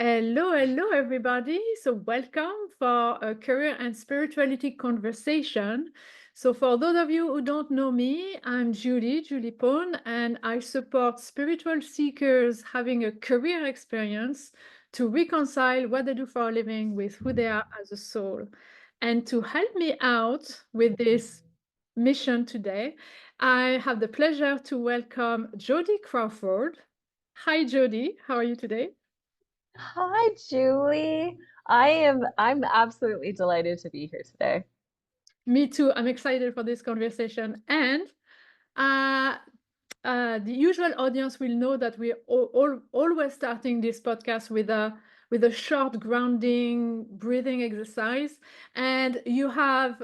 Hello, hello, everybody. So, welcome for a career and spirituality conversation. So, for those of you who don't know me, I'm Judy Pone, and I support spiritual seekers having a career experience to reconcile what they do for a living with who they are as a soul. And to help me out with this mission today, I have the pleasure to welcome Jody Crawford. Hi, Jody. How are you today? Hi, Julie. I'm absolutely delighted to be here today. Me too. I'm excited for this conversation. And uh, the usual audience will know that we're always starting this podcast with a short grounding breathing exercise. And you have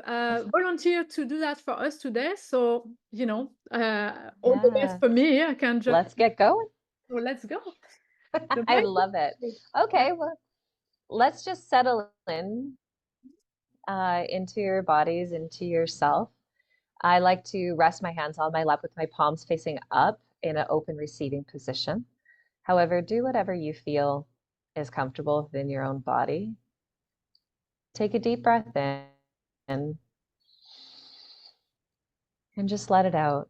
volunteered to do that for us today. So, all the best Yeah, for me. I can just, let's get going. so let's go. The I mic love it. is yours. Okay, well, let's just settle in into your bodies, into yourself. I like to rest my hands on my lap with my palms facing up in an open receiving position. However, do whatever you feel is comfortable within your own body. Take a deep breath in and just let it out.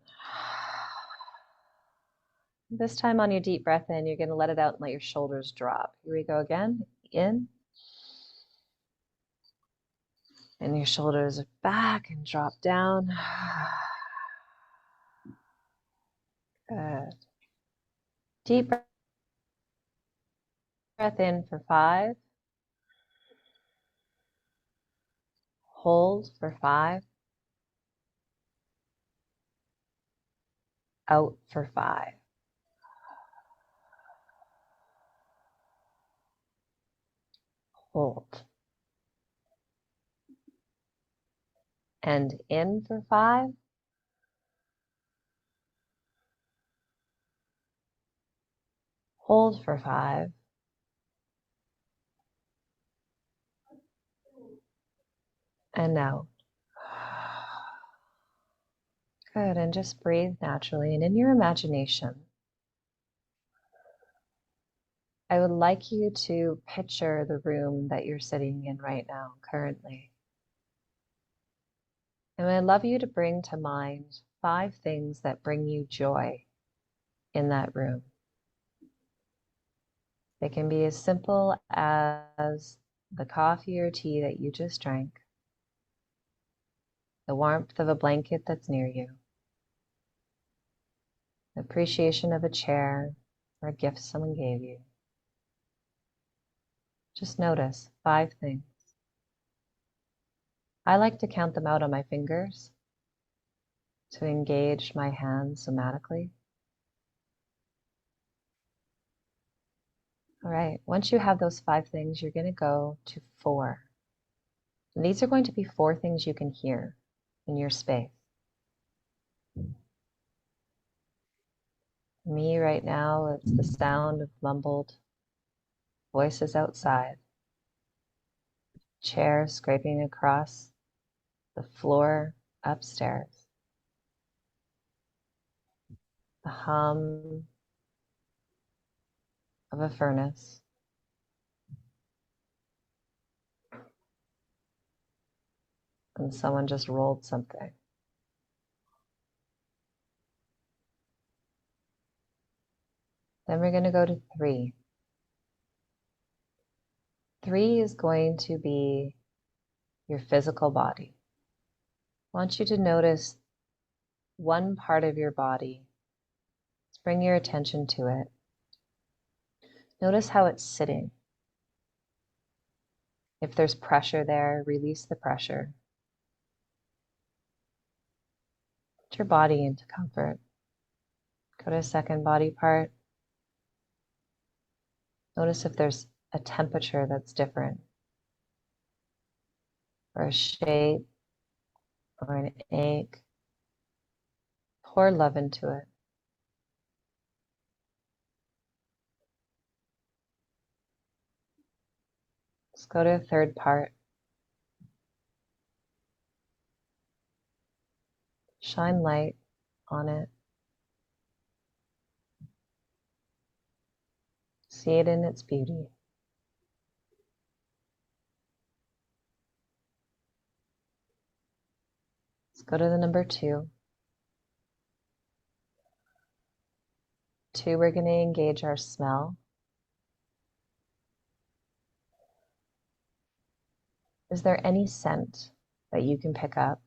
This time on your deep breath in, you're going to let it out and let your shoulders drop. Here we go again. In. And your shoulders are back and drop down. Good. Deep breath in for 5. Hold for 5. Out for 5. Hold. And in for 5. Hold for 5. And out. Good. And just breathe naturally. And in your imagination, I would like you to picture the room that you're sitting in right now, currently. And I'd love you to bring to mind 5 things that bring you joy in that room. They can be as simple as the coffee or tea that you just drank, the warmth of a blanket that's near you, the appreciation of a chair or a gift someone gave you. Just notice 5 things. I like to count them out on my fingers to engage my hands somatically. All right, once you have those 5 things, you're going to go to 4. And these are going to be 4 things you can hear in your space. Me right now, it's the sound of mumbled voices outside, chair scraping across the floor upstairs, the hum of a furnace, and someone just rolled something. Then we're going to go to 3. 3 is going to be your physical body. I want you to notice one part of your body. Let's bring your attention to it. Notice how it's sitting. If there's pressure there, release the pressure. Put your body into comfort. Go to a second body part. Notice if there's a temperature that's different, or a shape, or an ache. Pour love into it. Let's go to a third part. Shine light on it. See it in its beauty. Go to the number 2. 2, we're going to engage our smell. Is there any scent that you can pick up?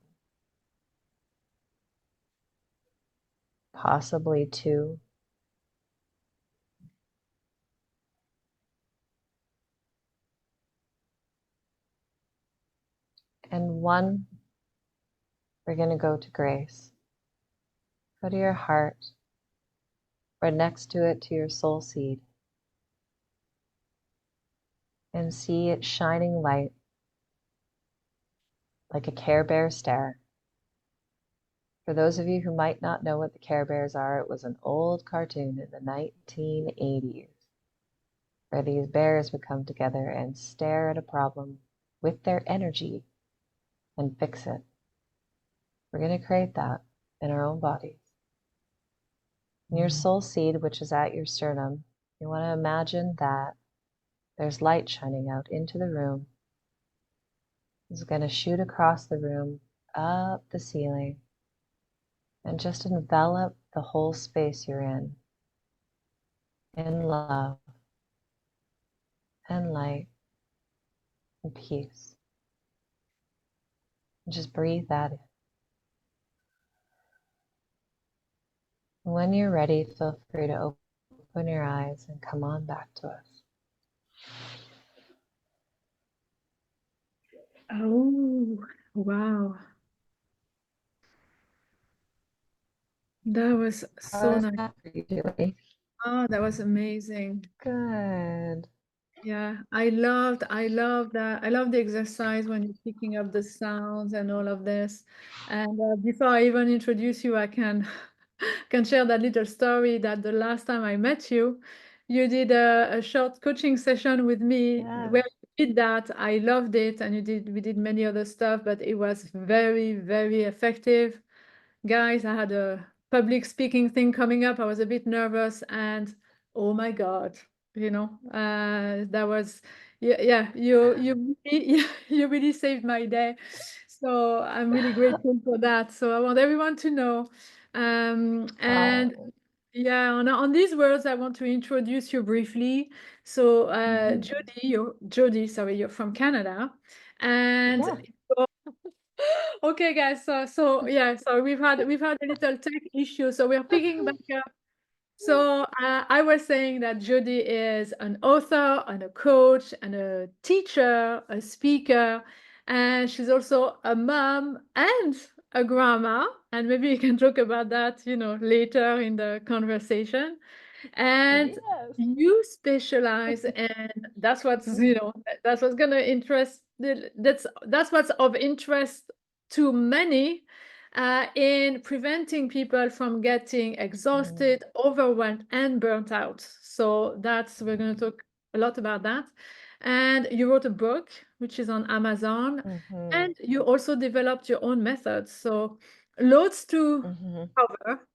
Possibly 2. And 1, we're going to go to grace. Go to your heart, right next to it to your soul seed, and see it shining light like a Care Bear stare. For those of you who might not know what the Care Bears are, it was an old cartoon in the 1980s where these bears would come together and stare at a problem with their energy and fix it. We're going to create that in our own bodies. In your soul seed, which is at your sternum, you want to imagine that there's light shining out into the room. It's going to shoot across the room, up the ceiling, and just envelop the whole space you're in love and light and peace. And just breathe that in. When you're ready, feel free to open your eyes and come on back to us. Oh, wow. That was How so is nice. that for you, Jody? Oh, that was amazing. Good. Yeah, I love that. I love the exercise when you're picking up the sounds and all of this. And before I even introduce you, I can can share that little story that the last time I met you, you did a short coaching session with me Yeah. where you did that. I loved it, and we did many other stuff, but it was very, very effective. Guys, I had a public speaking thing coming up. I was a bit nervous, and oh my God, that was, yeah, you really saved my day. So I'm really grateful for that. So I want everyone to know. And Oh. yeah, on these words, I want to introduce you briefly. So Mhm. Jody, sorry, you're from Canada, and Yeah. okay, guys. So yeah. So we've had a little tech issue. So we're picking back up. So I was saying that Jody is an author and a coach and a teacher, a speaker, and she's also a mom and a grandma. And maybe you can talk about that, later in the conversation. And Yes. you specialize, and that's what's Mhm. that's what's gonna interest that's what's of interest to many, in preventing people from getting Mhm. exhausted, overwhelmed, and burnt out. So we're going to talk a lot about that. And you wrote a book which is on Amazon, Mhm. and you also developed your own methods. So loads to Mhm. cover.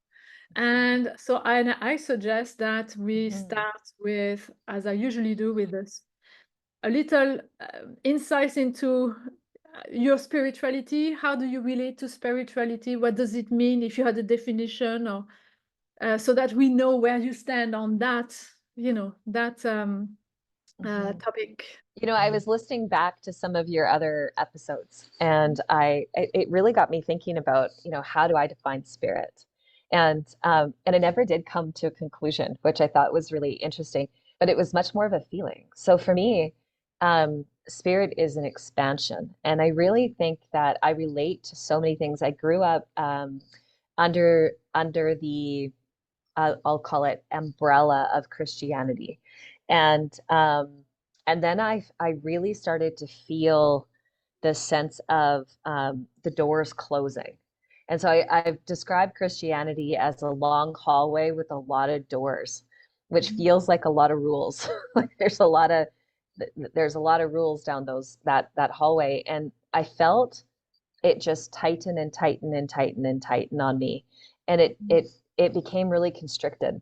And so I suggest that we Mhm. start with, as I usually do, with this a little insights into your spirituality. How do you relate to spirituality? What does it mean, if you had a definition, or so that we know where you stand on that Mhm. topic. I was listening back to some of your other episodes, and it really got me thinking about, how do I define spirit? And I never did come to a conclusion, which I thought was really interesting, but it was much more of a feeling. So for me, spirit is an expansion, and I really think that I relate to so many things. I grew up under the I'll call it umbrella of Christianity. And and then I really started to feel the sense of the doors closing. And so I've described Christianity as a long hallway with a lot of doors, which Mhm. feels like a lot of rules. Like there's a lot of rules down that hallway. And I felt it just tighten and tighten and tighten and tighten on me. And it became really constricted.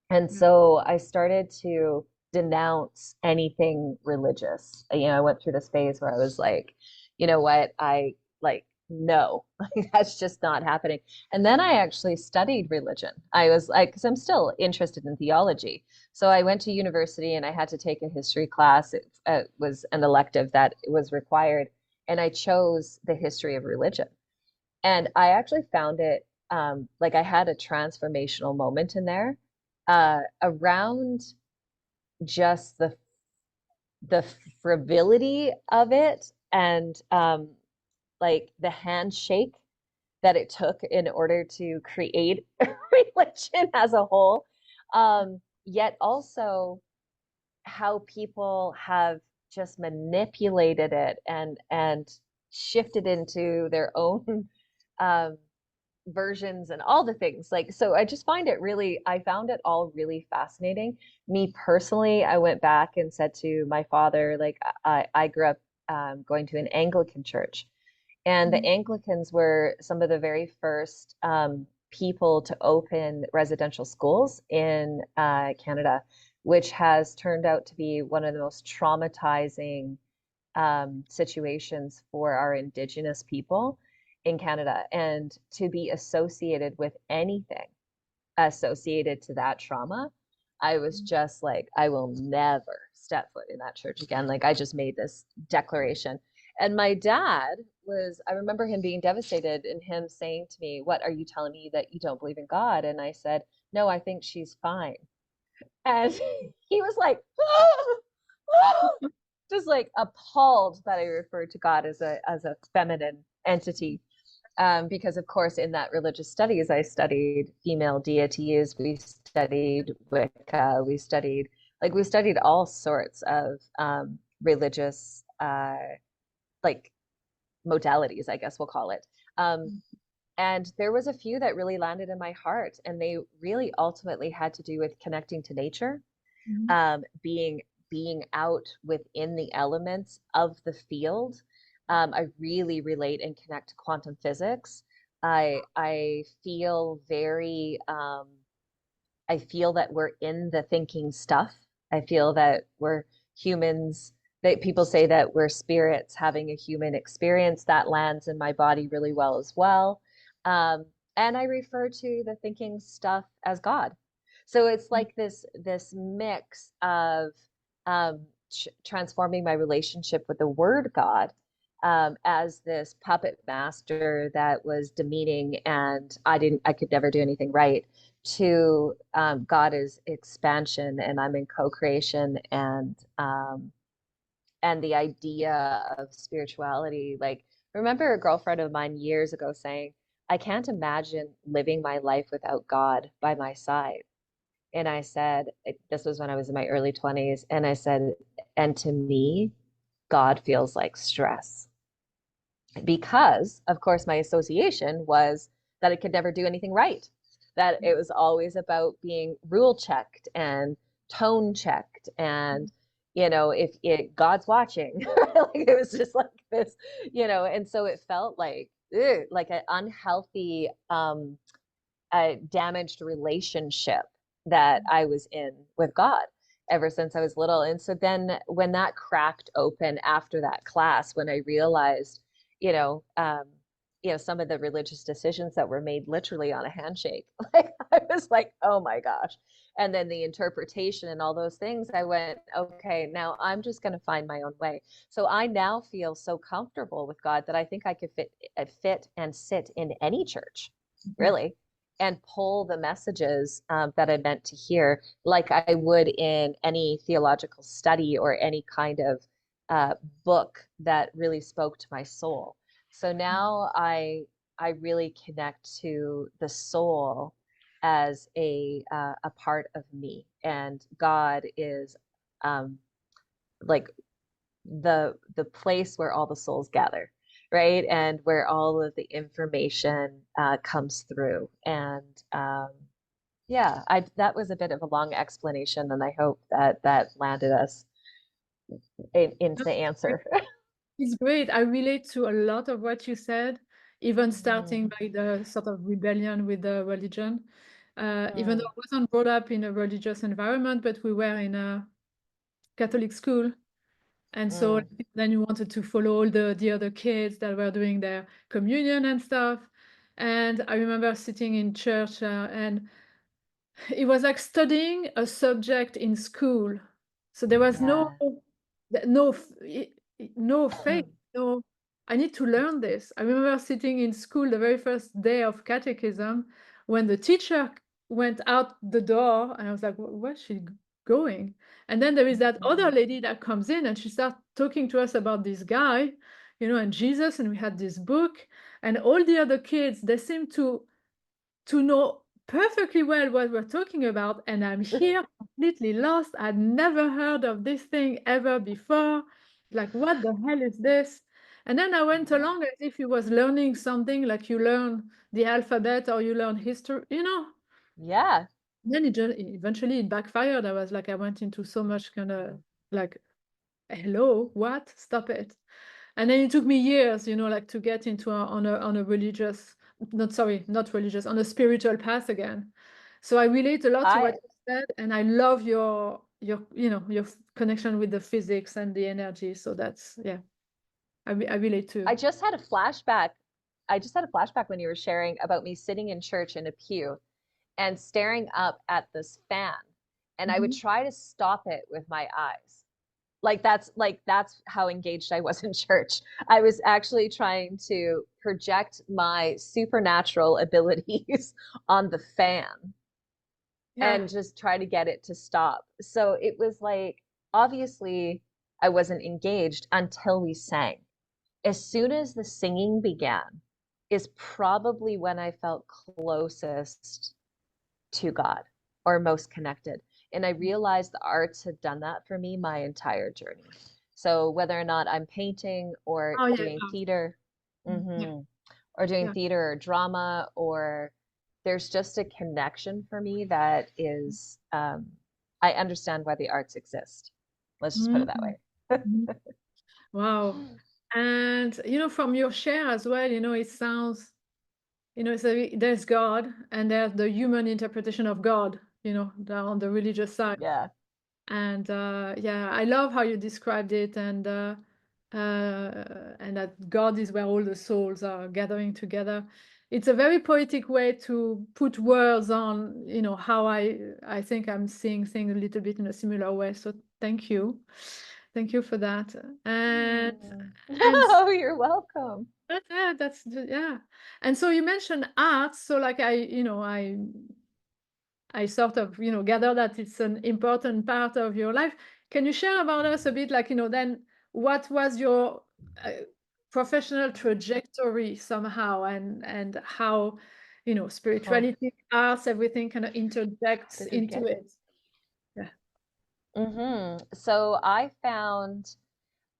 And Yeah. so I started to denounce anything religious. I went through this phase where I was like, you know what, I like no, that's just not happening. And then I actually studied religion. I was like, because I'm still interested in theology. So I went to university and I had to take a history class. It was an elective that was required. And I chose the history of religion. And I actually found it like I had a transformational moment in there around just the frivolity of it and like the handshake that it took in order to create religion as a whole. Yet also how people have just manipulated it and shifted into their own um, versions and all the things. Like, so I just find it really, I found it all really fascinating. Me personally, I went back and said to my father, like, I grew up going to an Anglican church. And the Anglicans were some of the very first people to open residential schools in Canada, which has turned out to be one of the most traumatizing situations for our Indigenous people in Canada. And to be associated with anything associated to that trauma, I was just like, I will never step foot in that church again. Like, I just made this declaration. And my dad was, I remember him being devastated and him saying to me, "What are you telling me, that you don't believe in God?" And I said, "No, I think she's fine." And he was like, just like appalled that I referred to God as a feminine entity. Because of course, in that religious studies, I studied female deities, we studied Wicca, we studied all sorts of religious like modalities, I guess we'll call it. And there was a few that really landed in my heart, and they really ultimately had to do with connecting to nature, being out within the elements of the field. I really relate and connect to quantum physics. I feel very I feel that we're in the thinking stuff. I feel that we're humans, that people say that we're spirits having a human experience. That lands in my body really well as well. And I refer to the thinking stuff as God. So it's like this mix of transforming my relationship with the word God as this puppet master that was demeaning, and I could never do anything right, to God is expansion and I'm in co-creation, and the idea of spirituality. Like, remember a girlfriend of mine years ago saying, "I can't imagine living my life without God by my side." And I said, this was when I was in my early 20s, and I said, and to me, God feels like stress. Because, of course, my association was that I could never do anything right, that it was always about being rule checked and tone checked. And, if God's watching, like it was just like this, and so it felt like, like an unhealthy, damaged relationship that I was in with God ever since I was little. And so then when that cracked open after that class, when I realized, you know, um, some of the religious decisions that were made literally on a handshake, like I was like, oh my gosh. And then the interpretation and all those things, I went, okay, now I'm just going to find my own way. So I now feel so comfortable with God that I think I could fit and sit in any church, really, and pull the messages that I meant to hear, like I would in any theological study or any kind of book that really spoke to my soul. So now I really connect to the soul as a part of me, and God is like the place where all the souls gather, right? And where all of the information comes through. And yeah, that was a bit of a long explanation, and I hope that landed us into the answer. It's great. I relate to a lot of what you said, even starting Mm, by the sort of rebellion with the religion. Even though mm, I wasn't brought up in a religious environment, but we were in a Catholic school. And so Mm, then you wanted to follow all the other kids that were doing their communion and stuff. And I remember sitting in church and it was like studying a subject in school. So there was yeah. no no faith, no, I need to learn this. I remember sitting in school the very first day of catechism when the teacher went out the door and I was like, where's she going? And then there is that other Mhm. lady that comes in and she starts talking to us about this guy, you know, and Jesus, and we had this book, and all the other kids, they seem to know perfectly well what we're talking about, and I'm here completely lost. I'd never heard of this thing ever before. Like, what the hell is this? And then I went Yeah. along as if you was learning something, like you learn the alphabet or you learn history, you know. Yeah. Then eventually it backfired. I was like, I went into so much kind of like, hello, what? Stop it. And then it took me years, you know, like to get into on a religious, not sorry, not religious, on a spiritual path again. So I relate a lot to what I you said, and I love your you know your connection with the physics and the energy. So that's yeah, I relate too. I just had a flashback. I just had a flashback when you were sharing about me sitting in church in a pew and staring up at this fan. And I would Mhm. try to stop it with my eyes. Like that's how engaged I was in church. I was actually trying to project my supernatural abilities on the fan Yeah. and just try to get it to stop. So it was like, obviously, I wasn't engaged until we sang. As soon as the singing began, is probably when I felt closest to God or most connected. And I realized the arts had done that for me my entire journey. So whether or not I'm painting or Oh yeah. doing theater, Yeah. or doing Yeah. theater or drama, or there's just a connection for me that is, I understand why the arts exist. Let's just put it that Mhm. way. Mhm. Wow. And you know, from your share as well, you know, it sounds, you know, so there's God and there's the human interpretation of God, you know, on the religious side. Yeah. And yeah, I love how you described it, and that God is where all the souls are gathering together. It's a very poetic way to put words on, you know, how I think I'm seeing things a little bit in a similar way. So thank you for that. And Oh, you're welcome. yeah, yeah. And so you mentioned art. So like you know, I sort of, you know, gather that it's an important part of your life. Can you share about us a bit, like, you know, then what was your uh, professional trajectory somehow, and how, you know, Oh, spirituality, arts, everything kind of interjects this is into good. it? Yeah. So I found,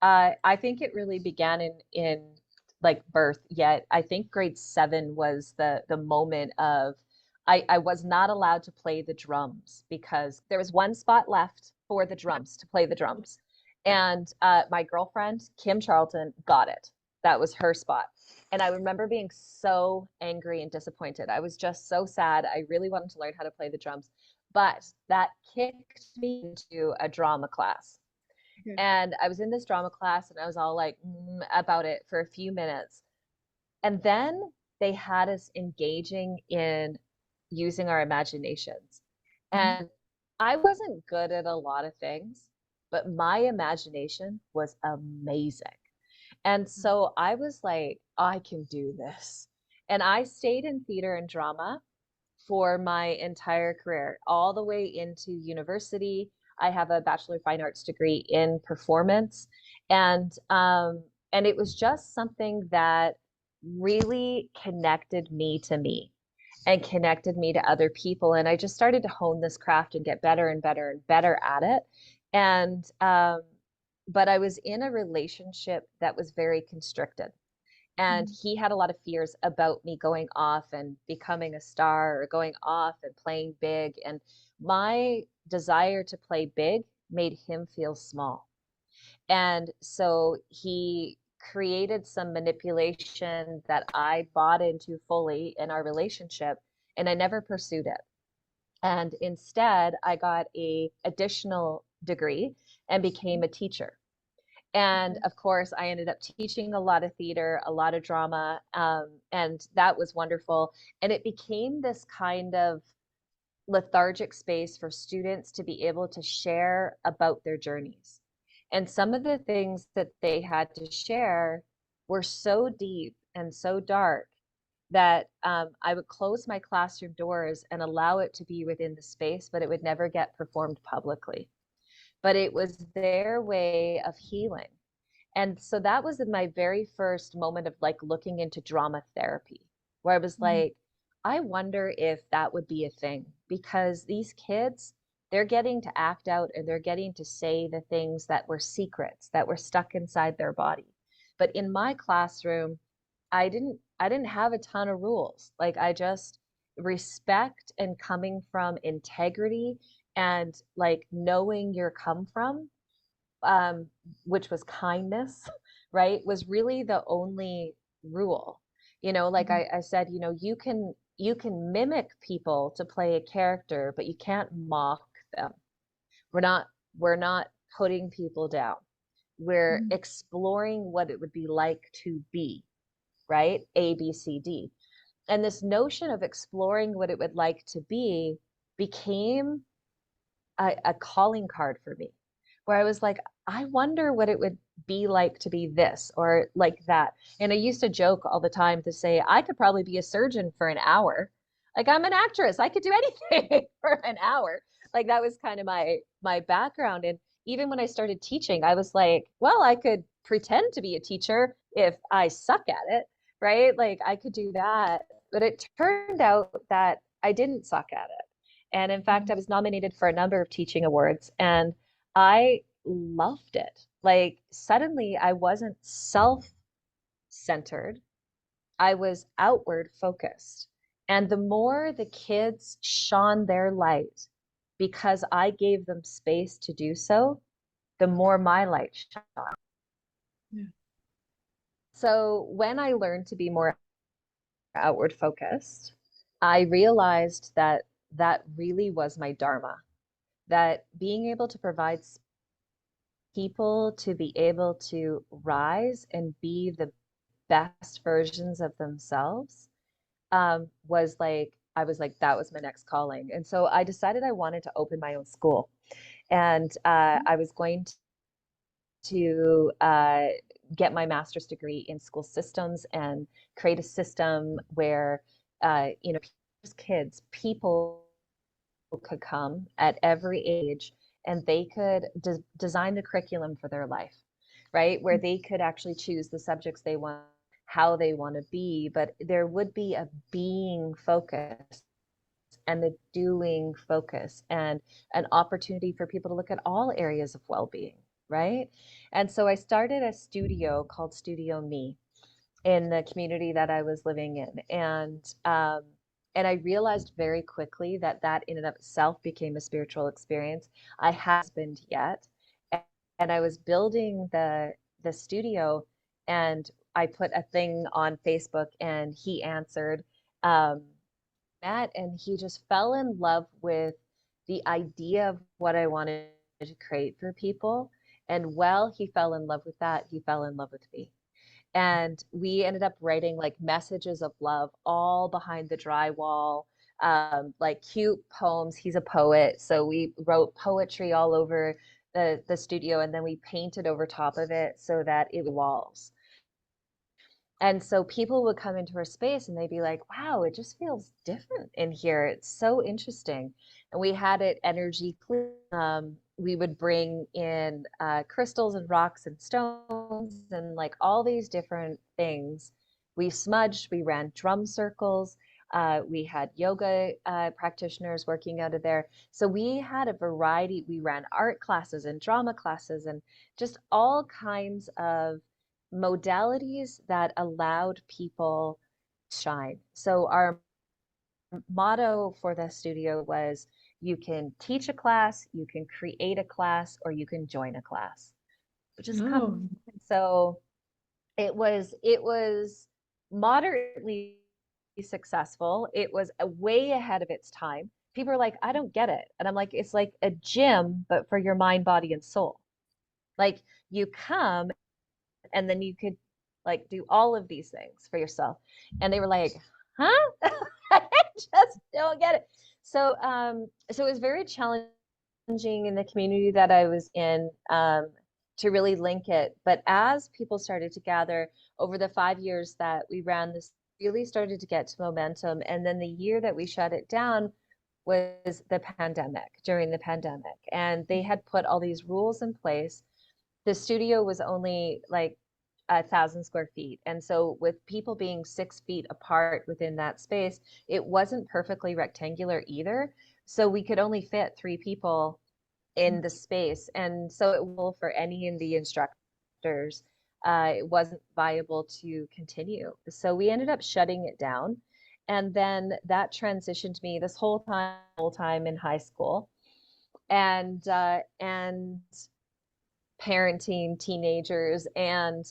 I think it really began in like birth. Yet I think grade 7 was the moment of, I was not allowed to play the drums because there was one spot left for the drums to play the drums, Yeah. and my girlfriend Kim Charlton got it. That was her spot. And I remember being so angry and disappointed. I was just so sad. I really wanted to learn how to play the drums, but that kicked me into a drama class. Okay. And I was in this drama class and I was all like about it for a few minutes. And then they had us engaging in using our imaginations. Mhm. And I wasn't good at a lot of things, but my imagination was amazing. And so I was like, I can do this. And I stayed in theater and drama for my entire career, all the way into university. I have a Bachelor of Fine Arts degree in performance, and and it was just something that really connected me to me and connected me to other people. And I just started to hone this craft and get better and better and better at it. And but I was in a relationship that was very constricted, and Mhm. he had a lot of fears about me going off and becoming a star or going off and playing big. And my desire to play big made him feel small. And so he created some manipulation that I bought into fully in our relationship, and I never pursued it. And instead, I got a additional degree and became a teacher. And Okay. of course, I ended up teaching a lot of theater, a lot of drama, and that was wonderful. And it became this kind of lethargic space for students to be able to share about their journeys. And some of the things that they had to share were so deep and so dark that I would close my classroom doors and allow it to be within the space, but it would never get performed publicly. But it was their way of healing. And so that was my very first moment of like looking into drama therapy, where I was Mhm. like, I wonder if that would be a thing because these kids, they're getting to act out and they're getting to say the things that were secrets that were stuck inside their body. But in my classroom, I didn't have a ton of rules. Like I just respect and coming from integrity and like knowing your come from, um, which was kindness, right, was really the only rule. Like Mhm. I said, you can mimic people to play a character, but you can't mock them. We're not we're not putting people down. We're Mhm. exploring what it would be like to be, right? A, B, C, D. And this notion of exploring what it would like to be became a calling card for me, where I was like, I wonder what it would be like to be this or like that. And I used to joke all the time to say, I could probably be a surgeon for an hour. Like I'm an actress, I could do anything for an hour. Like that was kind of my background. And even when I started teaching, I was like, well, I could pretend to be a teacher if I suck at it, right? Like I could do that. But it turned out that I didn't suck at it. And in fact, Mhm. I was nominated for a number of teaching awards and I loved it. Like suddenly I wasn't self-centered, I was outward focused. And the more the kids shone their light because I gave them space to do so, the more my light shone. Yeah. So when I learned to be more outward focused, I realized that that really was my dharma, that being able to provide people to be able to rise and be the best versions of themselves, was like, I was like, that was my next calling. And so I decided I wanted to open my own school. And I was going to get my master's degree in school systems and create a system where, kids, people could come at every age and they could design the curriculum for their life, right? Where they could actually choose the subjects they want, how they want to be, but there would be a being focus and the doing focus and an opportunity for people to look at all areas of well-being, right? And so I started a studio called Studio Me in the community that I was living in. And I realized very quickly that that in and of itself became a spiritual experience. I hadn't been yet. And I was building the studio and I put a thing on Facebook and he answered, um, Matt, and he just fell in love with the idea of what I wanted to create for people. And while he fell in love with that, he fell in love with me. And we ended up writing like messages of love all behind the drywall, like cute poems. He's a poet, so we wrote poetry all over the studio, and then we painted over top of it so that it walls. And so people would come into our space and they'd be like, wow, it just feels different in here. It's so interesting. And we had it energy clear. We would bring in crystals and rocks and stones and like all these different things. We smudged, we ran drum circles. We had yoga practitioners working out of there. So we had a variety. We ran art classes and drama classes and just all kinds of modalities that allowed people to shine. So our motto for the studio was you can teach a class, you can create a class, or you can join a class. But just come. Oh, So it was moderately successful. It was way ahead of its time. People are like, I don't get it. And I'm like, it's like a gym, but for your mind, body, and soul. Like you come and then you could like do all of these things for yourself. And they were like, huh? I just don't get it. So it was very challenging in the community that I was in, to really link it. But as people started to gather over the 5 years that we ran this, really started to get to momentum. And then the year that we shut it down was the pandemic, during the pandemic. And they had put all these rules in place. The studio was only like 1,000 square feet. And so with people being 6 feet apart within that space, it wasn't perfectly rectangular either. So we could only fit 3 people in the space. And so it will for any of the instructors, it wasn't viable to continue. So we ended up shutting it down. And then that transitioned me this whole time in high school and parenting teenagers and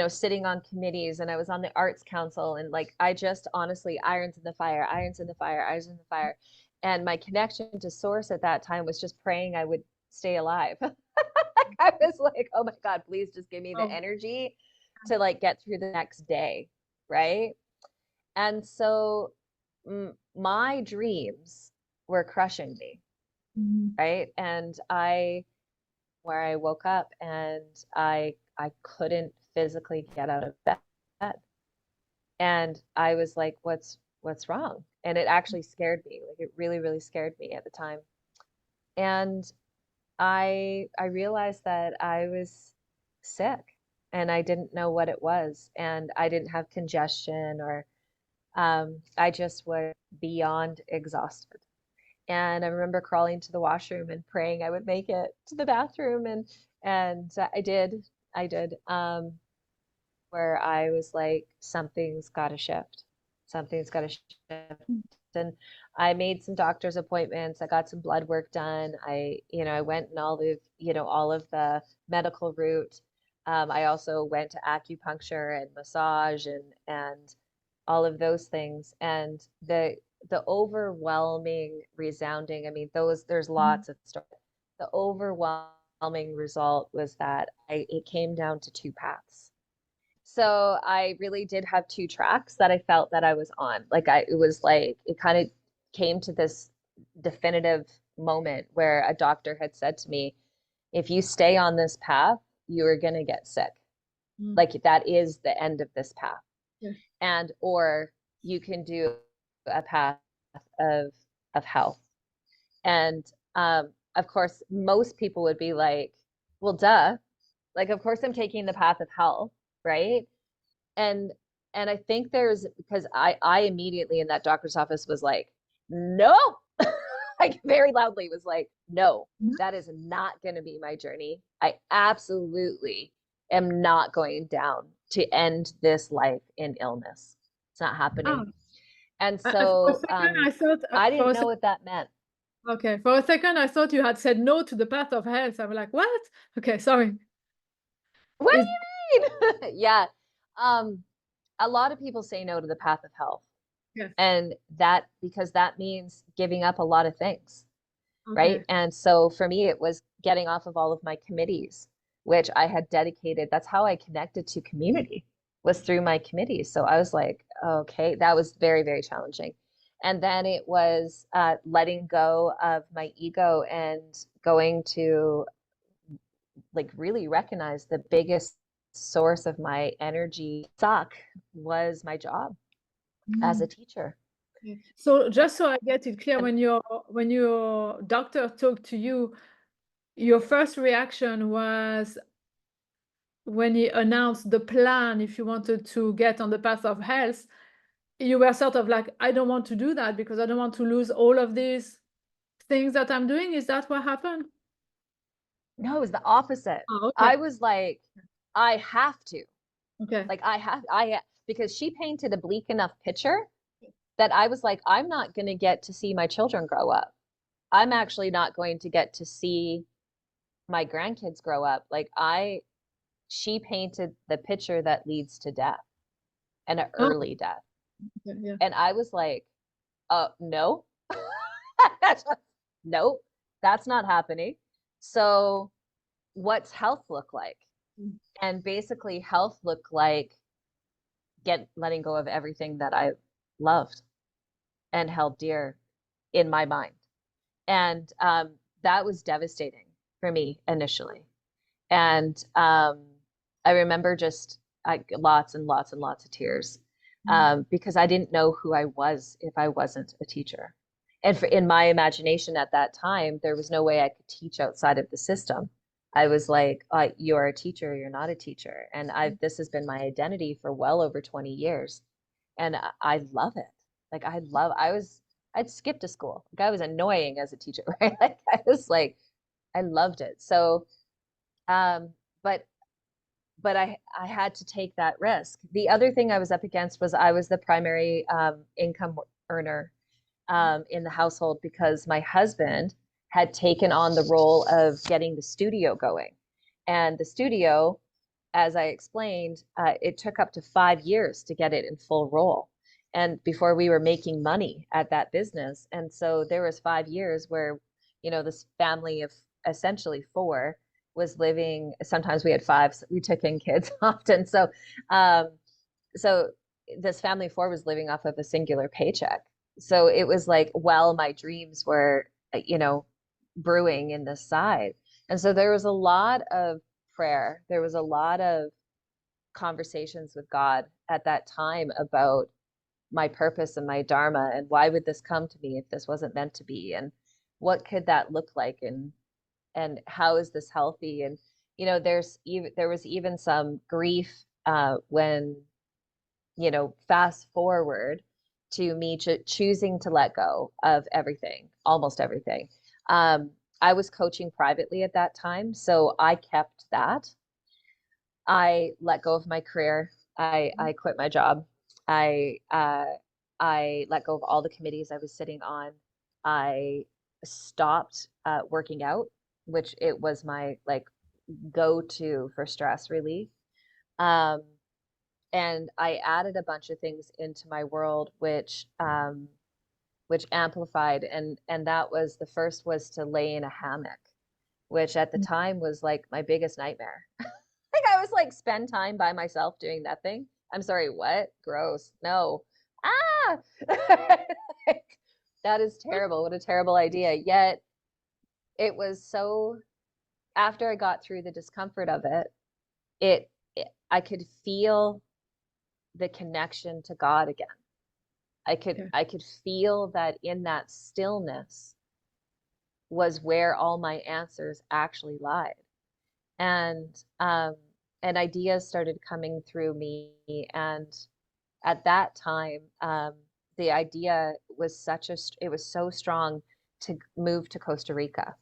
sitting on committees, and I was on the arts council, and like I just honestly irons in the fire, irons in the fire, irons in the fire. And my connection to source at that time was just praying I would stay alive. I was like, oh my God, please just give me the Oh. energy to like get through the next day, right? And so my dreams were crushing me, Mhm. right? And where I woke up and I couldn't physically get out of bed. And I was like, what's wrong? And it actually scared me. Like it really, really scared me at the time. And I realized that I was sick and I didn't know what it was. And I didn't have congestion or I just was beyond exhausted. And I remember crawling to the washroom and praying I would make it to the bathroom, and I did. I did. Where I was like, something's got to shift. Something's got to shift. And I made some doctor's appointments. I got some blood work done. I went in all of the medical route. I also went to acupuncture and massage and all of those things. And the overwhelming, resounding, I mean, there's lots of stories. The overwhelming result was that it came down to two paths. So I really did have two tracks that I felt that I was on. It was like it kind of came to this definitive moment where a doctor had said to me, if you stay on this path, you are going to get sick. Mm. Like that is the end of this path. Yeah. And or you can do a path of health. And of course, most people would be like, well, duh. Like, of course, I'm taking the path of health, right? and and I think there's because I immediately in that doctor's office was like, no, like very loudly was like, no, Mhm. that is not going to be my journey. I absolutely am not going down to end this life in illness. It's not Ah, happening. And for a so second, I thought, I didn't know what that meant. okay, for a second, I thought you had said no to the path of health. I'm like, what? Okay, sorry. What Is do you mean? Yeah. Um, a lot of people say no to the path of health. Yes. And that because that means giving up a lot of things, right? Okay. And so for me, it was getting off of all of my committees, which I had dedicated. That's how I connected to community, was through my committees. So I was like, okay, that was very, very challenging. And then it was letting go of my ego and going to like really recognize the biggest source of my energy suck was my job as a Mm. teacher. Okay. So just so I get it clear, when your doctor talked to you, your first reaction was when he announced the plan, if you wanted to get on the path of health, you were sort of like, I don't want to do that because I don't want to lose all of these things that I'm doing. Is that what happened? No, it was the opposite. Oh, okay. I was like, I have to. Okay. Like because she painted a bleak enough picture that I was like, I'm not going to get to see my children grow up. I'm actually not going to get to see my grandkids grow up. She painted the picture that leads to death and an Oh, early death. yeah, yeah. And I was like, no, no, that's not happening. So what's health look like? Mm. And basically health looked like letting go of everything that I loved and held dear in my mind. And that was devastating for me initially. And I remember just lots and lots and lots of tears because I didn't know who I was if I wasn't a teacher. And in my imagination at that time, there was no way I could teach outside of the system. I was like, you're a teacher, you're not a teacher. And this has been my identity for well over 20 years. And I love it. Like I'd skipped to school. Like I was annoying as a teacher, right? Like I was like, I loved it. So, um, but I had to take that risk. The other thing I was up against was I was the primary income earner in the household because my husband had taken on the role of getting the studio going. And the studio, as I explained, it took up to 5 years to get it in full roll. And before we were making money at that business. And so there was 5 years where, this family of essentially four was living, sometimes we had five, so we took in kids often. Um, so this family of four was living off of a singular paycheck. So it was like, well, my dreams were, brewing in this side. And so there was a lot of prayer. There was a lot of conversations with God at that time about my purpose and my dharma and why would this come to me if this wasn't meant to be, and what could that look like, and how is this healthy? And there was even some grief when fast forward to me choosing to let go of everything, almost everything. I was coaching privately at that time, so I kept that. I let go of my career. I quit my job. I let go of all the committees I was sitting on. I stopped working out, which it was my like go-to for stress relief. Um, and I added a bunch of things into my world, which amplified, and that was the first was to lay in a hammock, which at the time was like my biggest nightmare. Like I was like, spend time by myself doing nothing. I'm sorry, what? Gross. No. Ah, like, that is terrible. What a terrible idea. Yet it was so, after I got through the discomfort of it, I could feel the connection to God again. I could feel that in that stillness was where all my answers actually lied. And ideas started coming through me. And at that time, the idea was it was so strong to move to Costa Rica.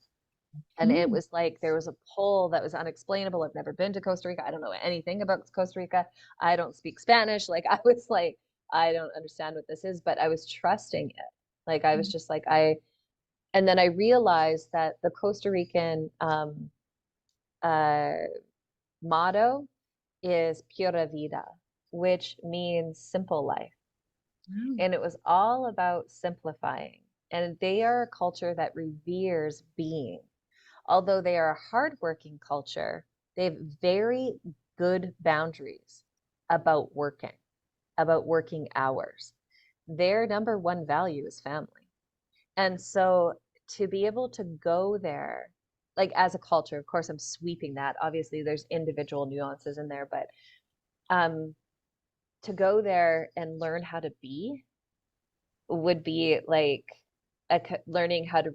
And it was like there was a pull that was unexplainable. I've never been to Costa Rica. I don't know anything about Costa Rica. I don't speak Spanish. Like I was like, I don't understand what this is, but I was trusting it. Like I was just like, and then I realized that the Costa Rican uh, motto is Pura Vida, which means simple life. And it was all about simplifying. And they are a culture that reveres being. Although they are a hardworking culture, they have very good boundaries about working hours. Their number one value is family. And so to be able to go there, like as a culture, of course, I'm sweeping that. Obviously, there's individual nuances in there, but to go there and learn how to be would be like learning how to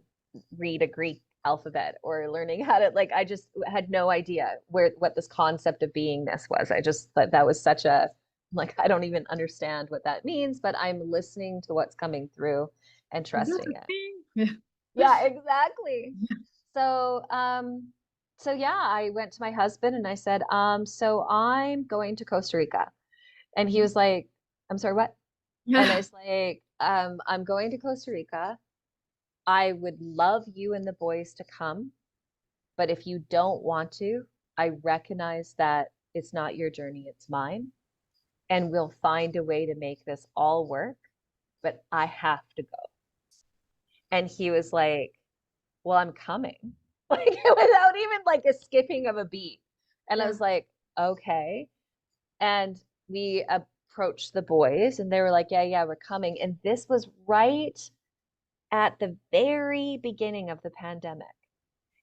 read a Greek alphabet or learning how to I just had no idea what this concept of beingness was. I just thought that was such a I don't even understand what that means, but I'm listening to what's coming through and trusting it. Yeah. Yeah, exactly. So yeah, I went to my husband and I said, so I'm going to Costa Rica. And he was like, I'm sorry, what? And I was like, I'm going to Costa Rica. I would love you and the boys to come, but if you don't want to, I recognize that it's not your journey, it's mine. And we'll find a way to make this all work, but I have to go. And he was like, well, I'm coming. like without even like a skipping of a beat. And I Yeah. was like, okay. And we approached the boys and they were like, yeah, yeah, we're coming. And this was right at the very beginning of the pandemic.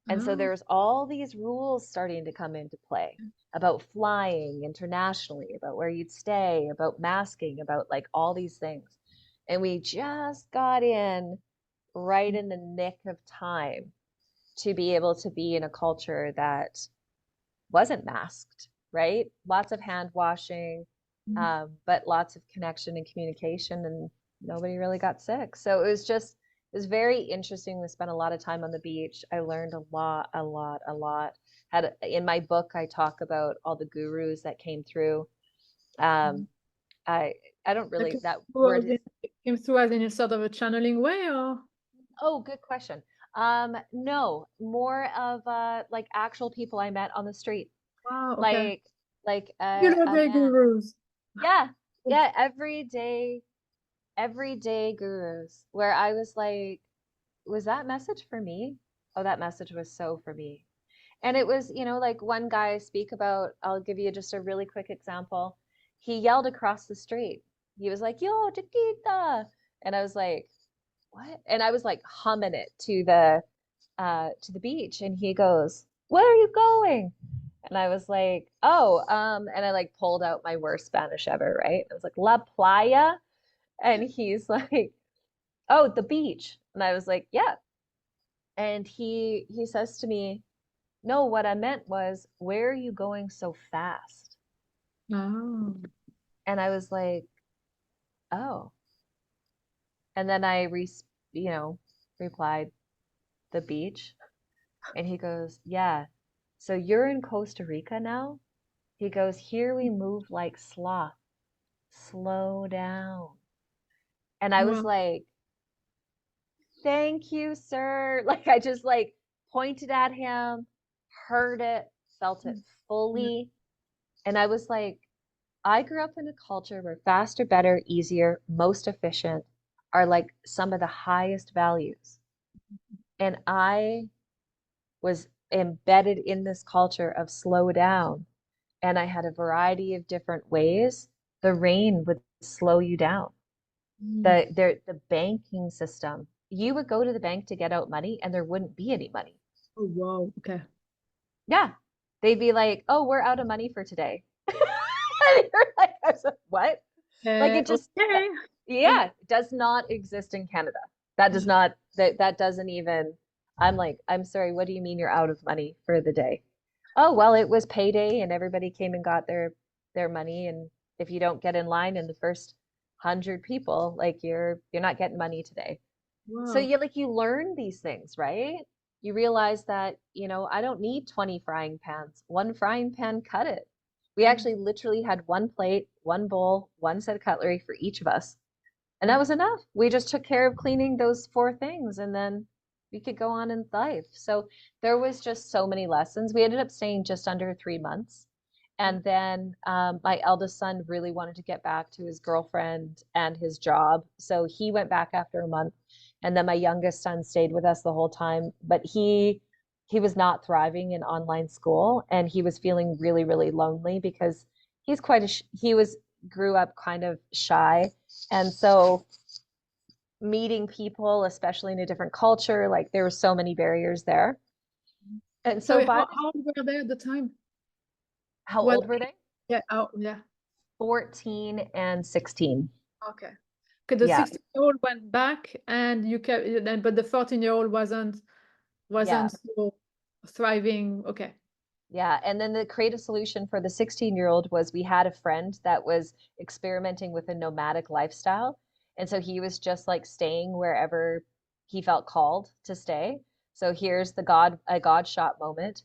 And so Oh, there's all these rules starting to come into play about flying internationally, about where you'd stay, about masking, about like all these things. And we just got in right in the nick of time to be able to be in a culture that wasn't masked, right? Lots of hand washing, but lots of connection and communication, and nobody really got sick. So it was very interesting. We spent a lot of time on the beach. I learned a lot, a lot, a lot. In my book, I talk about all the gurus that came through. Um, I I don't like really that well, word is. it came through as in a sort of a channeling way, or Oh, good question. No, more of like actual people I met on the street, wow, okay. like like Regular a day man. gurus. Yeah, yeah, everyday gurus, where I was like, was that message for me? Oh, that message was so for me. And it was, like one guy I speak about, I'll give you just a really quick example. He yelled across the street. He was like, "Yo, Chiquita." And I was like, "What?" And I was like humming it to the beach. And he goes, "Where are you going?" And I was like, "Oh, and I like pulled out my worst Spanish ever, right? I was like, "La playa." And he's like, "Oh, the beach." And I was like, "Yeah." And he says to me, "No, what I meant was, where are you going so fast?" Oh, And I was like, "Oh." And then you know, replied, "The beach." And he goes, "Yeah. So you're in Costa Rica now?" He goes, "Here we move like sloth. Slow down." And I was wow. like, "Thank you, sir." Like I just like pointed at him, heard it, felt it Yeah. fully. And I was like, I grew up in a culture where faster, better, easier, most efficient are like some of the highest values. And I was embedded in this culture of slow down. And I had a variety of different ways. The rain would slow you down. Mm. The banking system, you would go to the bank to get out money and there wouldn't be any money. Oh, wow. Okay. Yeah. They'd be like, "Oh, we're out of money for today." And you're like, I was like, "What?" Like it just Okay. Uh, yeah, it does not exist in Canada. That does not that doesn't even I'm like, "I'm sorry, what do you mean you're out of money for the day?" "Oh, well, it was payday and everybody came and got their money, and if you don't get in line in the first 100 people, like you're not getting money today." So wow. you learn these things, right? You realize that, I don't need 20 frying pans. One frying pan cut it. We Mm. actually literally had one plate, one bowl, one set of cutlery for each of us. And Yeah. that was enough. We just took care of cleaning those four things and then we could go on in life. So there was just so many lessons. We ended up staying just under 3 months. Yeah. And then my eldest son really wanted to get back to his girlfriend and his job. So he went back after a month. And then my youngest son stayed with us the whole time. But he was not thriving in online school and he was feeling really, really lonely because he was grew up kind of shy. And so meeting people, especially in a different culture, like there were so many barriers there. And so Sorry, by how old were they at the time? how Well, old were they? yeah. Oh, yeah. 14 and 16. Okay. Okay. The Yeah. 16-year-old went back, and you kept, then, but the 14-year-old Yeah. wasn't so thriving. Okay. Yeah. And then the creative solution for the 16-year-old was we had a friend that was experimenting with a nomadic lifestyle. And so he was just like staying wherever he felt called to stay. So here's a God shot moment.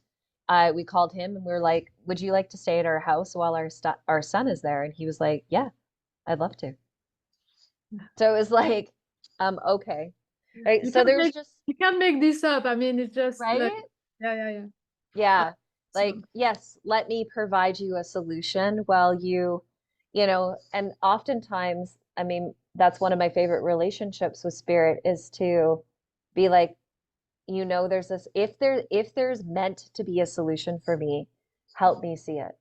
We called him and we were like, "Would you like to stay at our house while our son is there?" And he was like, "Yeah, I'd love to." Yeah. So it was like, okay. Right. You So can't there's make just, you can't make this up. I mean, it's just like, right? yeah, yeah, yeah. Yeah. Like, Awesome. yes, let me provide you a solution while and oftentimes, I mean, that's one of my favorite relationships with spirit is to be like, you know, there's this, if there's meant to be a solution for me, help me see it,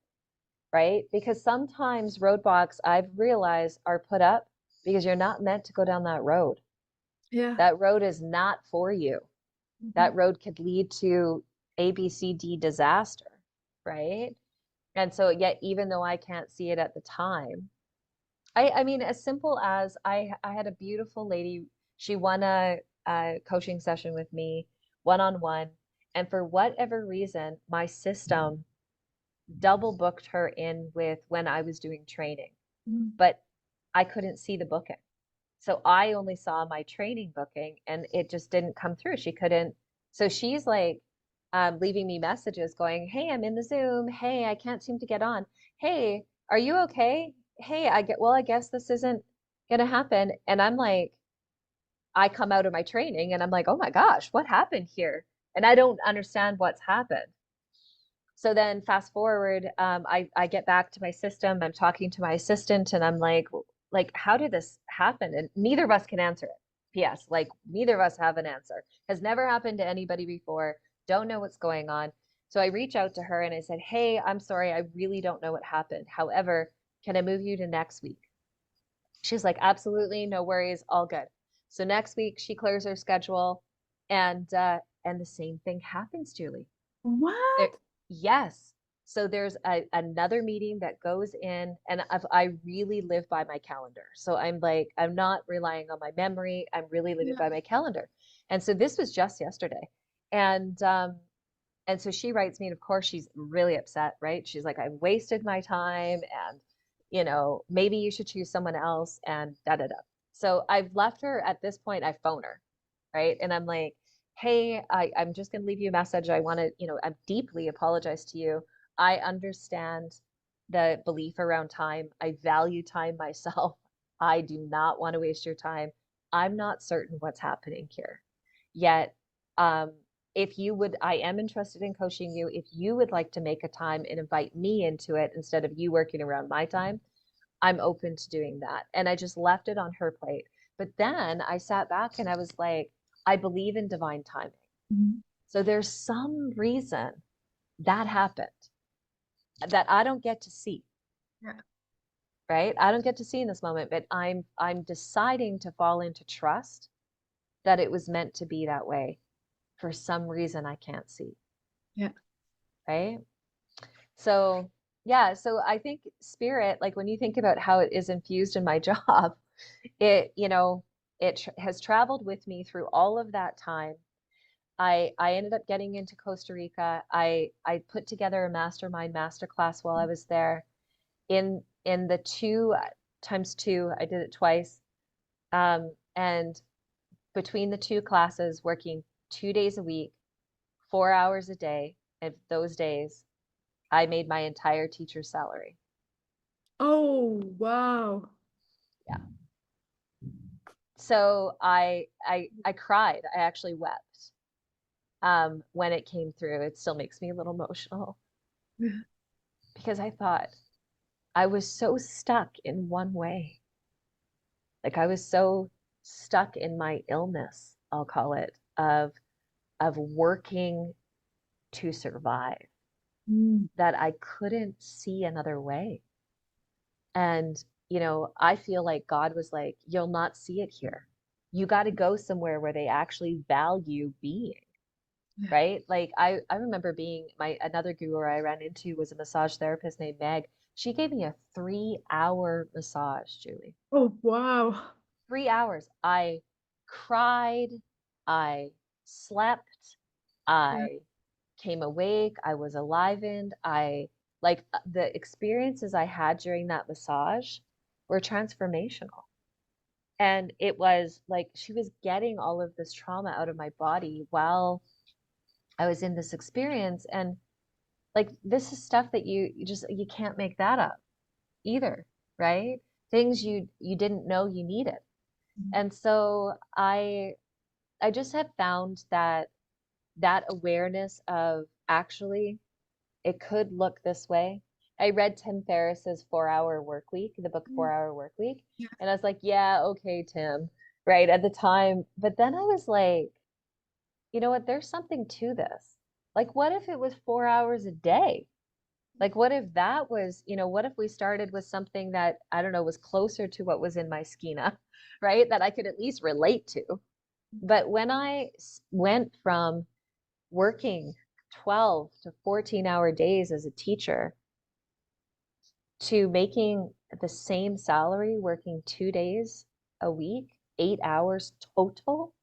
right? Because sometimes roadblocks I've realized are put up because you're not meant to go down that road. Yeah. That road is not for you. Mhm. That road could lead to A, B, C, D disaster, right? And so, yet, even though I can't see it at the time, I mean, as simple as I had a beautiful lady. She won a coaching session with me, one on one. And for whatever reason, my system double booked her in with when I was doing training, Mhm. but I couldn't see the booking. So I only saw my training booking and it just didn't come through. She couldn't. So she's like leaving me messages going, "Hey, I'm in the Zoom. Hey, I can't seem to get on. Hey, are you okay? Hey, I guess this isn't gonna happen." And I'm like, I come out of my training and I'm like, "Oh my gosh, what happened here?" And I don't understand what's happened. So then fast forward, I get back to my system. I'm talking to my assistant and I'm like, how did this happen? And neither of us can answer it. P.S. Like neither of us have an answer. Has never happened to anybody before. Don't know what's going on. So I reach out to her and I said, "Hey, I'm sorry. I really don't know what happened. However, can I move you to next week?" She's like, "Absolutely, no worries, all good." So next week she clears her schedule and the same thing happens, Julie. There, What? yes. So there's another meeting that goes in, and I really live by my calendar. So I'm like, I'm not relying on my memory. I'm really living Yeah. by my calendar. And so this was just yesterday. And and so she writes me, and of course she's really upset, right? She's like, "I wasted my time, and maybe you should choose someone else," and da da da. So I've left her at this point. I phone her, right? And I'm like, "Hey, I'm just going to leave you a message. I want to, I deeply apologize to you. I understand the belief around time. I value time myself. I do not want to waste your time. I'm not certain what's happening here. Yet, um, if you would, I am interested in coaching you. If you would like to make a time and invite me into it instead of you working around my time, I'm open to doing that." And I just left it on her plate. But then I sat back and I was like, I believe in divine timing. Mhm. So there's some reason that happened that I don't get to see, Yeah. right? I don't get to see in this moment, but I'm deciding to fall into trust that it was meant to be that way for some reason I can't see, Yeah. right? So, yeah, so I think spirit, like when you think about how it is infused in my job, it, has traveled with me through all of that time. I ended up getting into Costa Rica. I put together a mastermind masterclass while I was there. In the two times two, I did it twice. And between the two classes, working 2 days a week, 4 hours a day, and those days, I made my entire teacher's salary. Oh, wow. Yeah. So I cried. I actually wept when it came through. It still makes me a little emotional Yeah. because I thought I was so stuck in one way. Like I was so stuck in my illness, I'll call it, of working to survive Mm. that I couldn't see another way. And, I feel like God was like, "You'll not see it here. You got to go somewhere where they actually value being." Yeah. Right? Like I remember being my another guru I ran into was a massage therapist named Meg. She gave me a 3-hour massage, Julie. Oh, wow. 3 hours. I cried, I slept, Yeah. I came awake, I was alivened. The experiences I had during that massage were transformational. And it was like she was getting all of this trauma out of my body while I was in this experience. And like this is stuff that you can't make that up either, right? Things you didn't know you needed. Mhm. And so I just have found that awareness of actually it could look this way. I read Tim Ferriss's 4 Hour Work Week, the book Yeah. 4 Hour Work Week, Yeah. and I was like, yeah, okay, Tim, right at the time. But then I was like, you know what, there's something to this. Like, what if it was 4 hours a day? Like, what if that was, what if we started with something that, I don't know, was closer to what was in my skina, right? That I could at least relate to. But when I went from working 12 to 14-hour days as a teacher to making the same salary working 2 days a week, 8 hours total,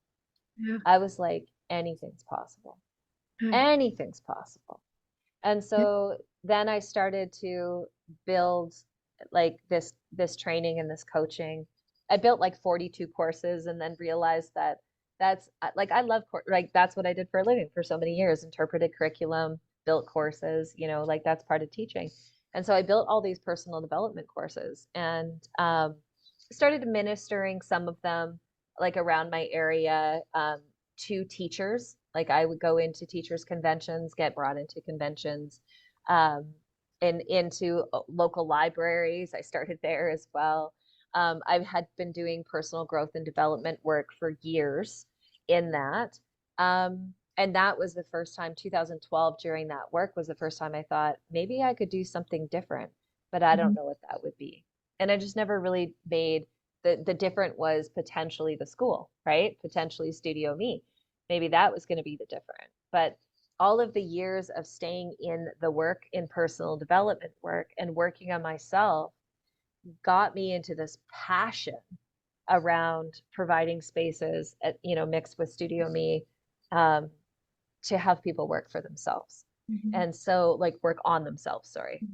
Yeah. I was like, anything's possible. Yeah. Anything's possible. And Yeah. so then I started to build like this training and this coaching. I built like 42 courses and then realized that that's like I love like that's what I did for a living for so many years, interpreted curriculum, built courses, like that's part of teaching. And so I built all these personal development courses and started administering some of them like around my area to teachers. Like I would go into teachers conventions, get brought into conventions, um, and into local libraries. I started there as well. I had been doing personal growth and development work for years in that. And that was the first time, 2012, during that work was the first time I thought maybe I could do something different, but I don't Mhm. know what that would be. And I just never really made the different was potentially the school, right? Potentially Studio Me. Maybe that was going to be the different. But all of the years of staying in the work in personal development work and working on myself got me into this passion around providing spaces mixed with Studio Me, um, to have people work for themselves. Mhm. And so like work on themselves, sorry.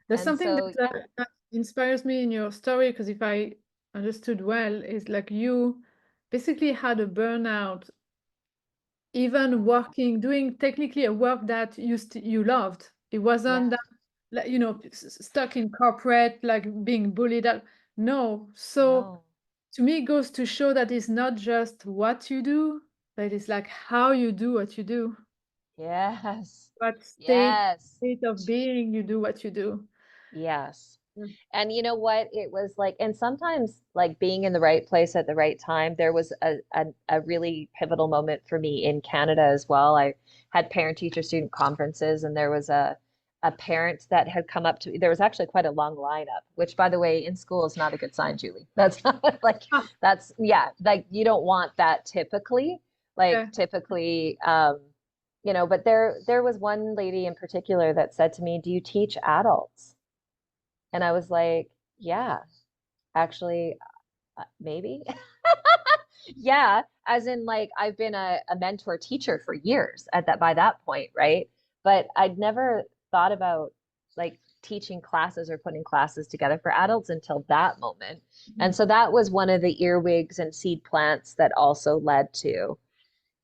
There's And something so, that, yeah, that inspires me in your story, because if I understood well, is like you basically had a burnout, even working, doing technically a work that you loved. It wasn't yeah, that, like, stuck in corporate, like being bullied out. No. So no, to me, it goes to show that it's not just what you do, but it's like how you do what you do, yes, what yes, state of being you do what you do. yes. Mm. And you know what? It was like, and sometimes like being in the right place at the right time, there was a really pivotal moment for me in Canada as well. I had parent teacher student conferences and there was a parent that had come up to me. There was actually quite a long lineup, which by the way, in school is not a good sign, Julie. That's not like Ah, yeah, like you don't want that typically. Like yeah. typically, but there was one lady in particular that said to me, "Do you teach adults?" And I was like, yeah, actually, maybe. Yeah, as in like I've been a mentor teacher for years at that by that point, right? But I'd never thought about like teaching classes or putting classes together for adults until that moment. And Mhm. so that was one of the earwigs and seed plants that also led to,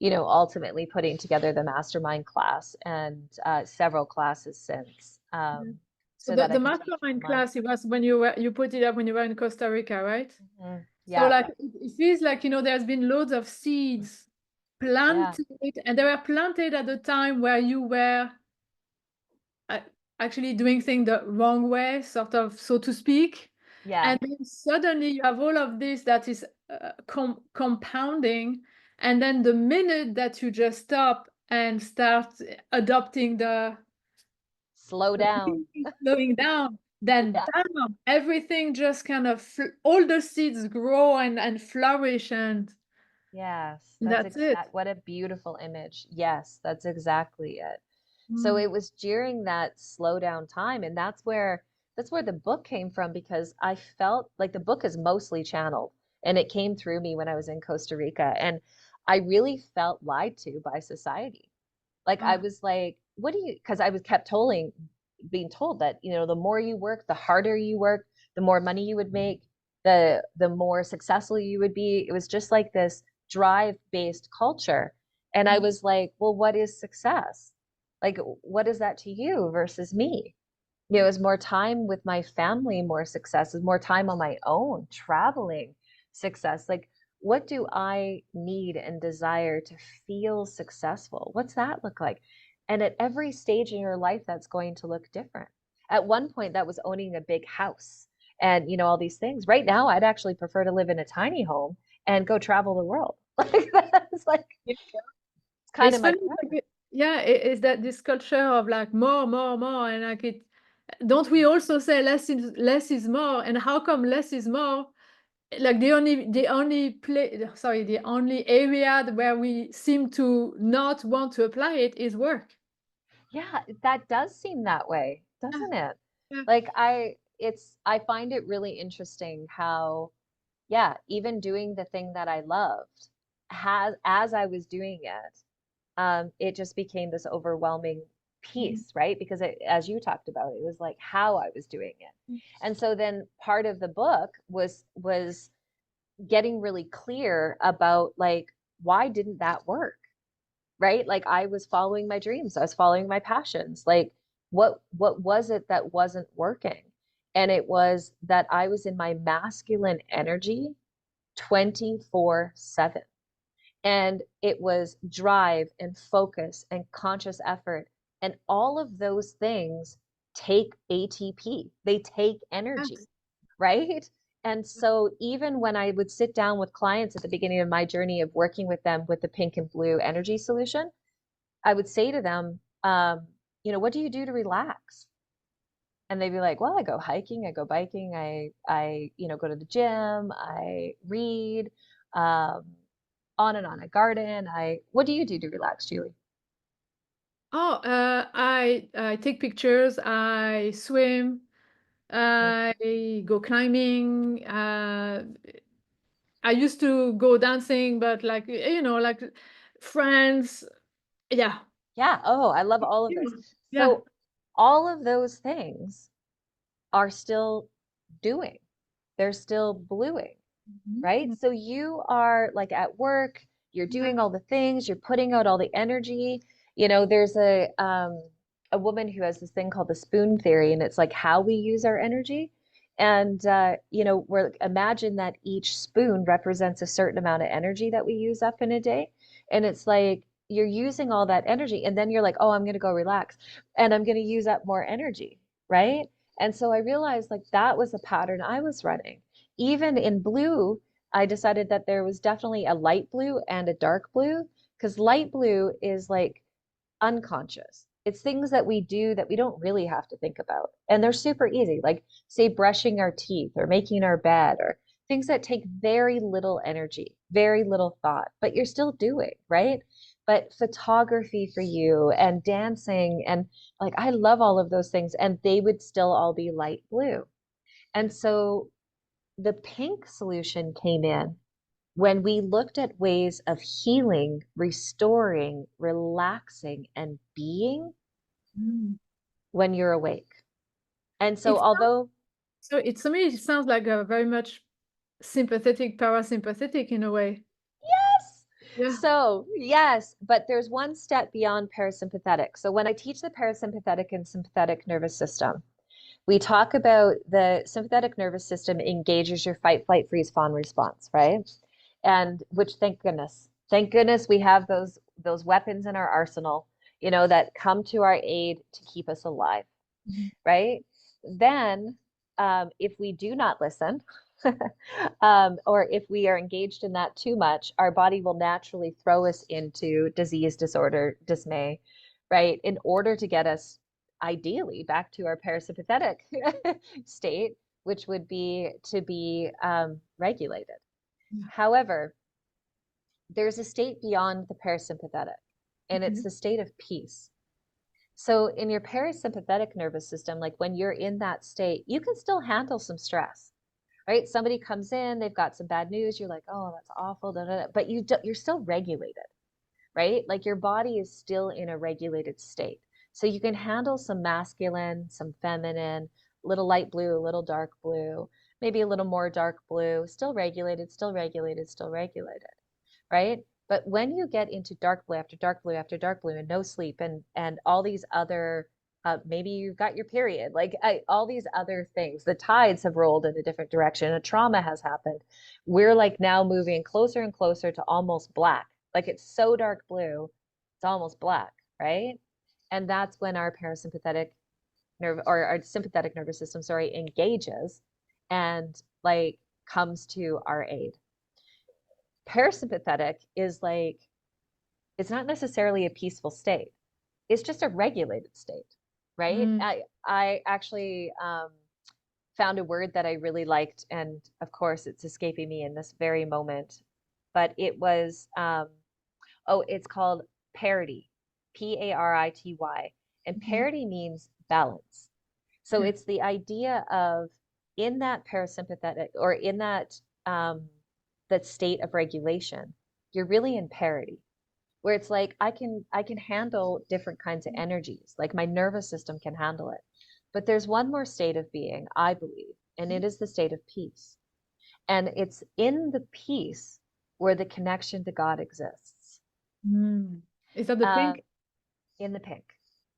ultimately putting together the mastermind class and several classes since, Yeah. So so the, that I the can teach mastermind online. class, it was when you put it up when you were in Costa Rica, right? So Yeah, like it feels like, there's been loads of seeds yeah, planted, and they were planted at the time where you were uh, actually doing things the wrong way, sort of, so to speak. yeah. And then suddenly you have all of this that is compounding. And then the minute that you just stop and start adopting Slow the down. slowing down, then Yeah. bam, everything just kind of, all the seeds grow and flourish, and Yes, that's that's it. what a beautiful image. Yes, that's exactly it. So Mm. it was during that slow down time, and that's where the book came from because I felt like the book is mostly channeled and it came through me when I was in Costa Rica and I really felt lied to by society. Like I Ah, was like, what do you, because I was kept being told that, the more you work, the harder you work, the more money you would make, the more successful you would be. It was just like this drive-based culture. And I mm, was like, well, what is success? Like, what is that to you versus me? It was more time with my family, more successes, more time on my own, traveling, success. Like, what do I need and desire to feel successful? What's that look like? And at every stage in your life, that's going to look different. At one point, that was owning a big house and, all these things. Right now, I'd actually prefer to live in a tiny home and go travel the world. Like, that's like, yeah. kind It's of my funny, prayer. yeah, it's that this culture of like more, more, more, and like it. Don't we also say less is more? And how come less is more? Like the only area where we seem to not want to apply it is work. Yeah, that does seem that way, Yeah, doesn't it? yeah. Like I find it really interesting how, yeah, even doing the thing that I loved, as I was doing it, it just became this overwhelming Mhm. piece, right? Because as you talked about, it was like how I was doing it. And so then part of the book was getting really clear about like why didn't that work? Right? Like I was following my dreams, I was following my passions. Like what was it that wasn't working? And it was that I was in my masculine energy 24/7. And it was drive and focus and conscious effort. And all of those things take ATP, they take energy, Yes. right? And so even when I would sit down with clients at the beginning of my journey of working with them with the pink and blue energy solution, I would say to them, what do you do to relax? And they'd be like, well, I go hiking, I go biking, I go to the gym, I read, um, on and on. I garden. What do you do to relax, Julie? Oh, I take pictures. I swim. Yeah. I go climbing. I used to go dancing, but like like friends. Yeah. Yeah. Oh, I love all of this. Yeah. So all of those things are still doing. They're still bluing. Right? Mhm. So you are like at work, you're Yeah. doing all the things, you're putting out all the energy. There's a woman who has this thing called the spoon theory, and it's like how we use our energy. And we're imagine that each spoon represents a certain amount of energy that we use up in a day. And it's like you're using all that energy, and then you're like, oh, I'm gonna go relax, and I'm gonna use up more energy, right? And so I realized like that was a pattern I was running. Even in blue, I decided that there was definitely a light blue and a dark blue because light blue is like unconscious. It's things that we do that we don't really have to think about. And they're super easy, like, say, brushing our teeth or making our bed or things that take very little energy, very little thought, but you're still doing, right? But photography for you and dancing and like, I love all of those things, and they would still all be light blue. And so the pink solution came in when we looked at ways of healing, restoring, relaxing, and being Mm. when you're awake. And so, It sounds, although, so it to me it sounds like a very much sympathetic, parasympathetic in a way. yes, Yeah. so yes, but there's one step beyond parasympathetic. So, when I teach the parasympathetic and sympathetic nervous system, we talk about the sympathetic nervous system engages your fight, flight, freeze, fawn response, right? And which, thank goodness we have those weapons in our arsenal, that come to our aid to keep us alive, Mhm. right? Then, if we do not listen, or if we are engaged in that too much, our body will naturally throw us into disease, disorder, dismay, right? In order to get us ideally back to our parasympathetic state, which would be to be regulated. Yeah. However, there's a state beyond the parasympathetic, and it's Okay. the state of peace. So, in your parasympathetic nervous system, like when you're in that state, you can still handle some stress, right? Somebody comes in, they've got some bad news, you're like, oh, that's awful, da, da, da. But you're still regulated, right? Like your body is still in a regulated state. So you can handle some masculine, some feminine, little light blue, a little dark blue, maybe a little more dark blue, still regulated, still regulated, still regulated, right? But when you get into dark blue after dark blue after dark blue and no sleep and all these other maybe you've got your period, like all these other things, the tides have rolled in a different direction, a trauma has happened. We're like now moving closer and closer to almost black. Like it's so dark blue, it's almost black, right? And that's when our parasympathetic nerve or our sympathetic nervous system, sorry, engages and like comes to our aid. Parasympathetic is like it's not necessarily a peaceful state. It's just a regulated state, right? Mm. I actually found a word that I really liked, and of course, it's escaping me in this very moment, but it was it's called parity, parity, and Mhm. parity means balance. So Yeah. it's the idea of in that parasympathetic or in um, that state of regulation, you're really in parity where it's like I can handle different kinds of energies. Like my nervous system can handle it. But there's one more state of being, I believe, and it is the state of peace. And it's in the peace where the connection to God exists. Mm. Is that the Uh, pink? in the pink.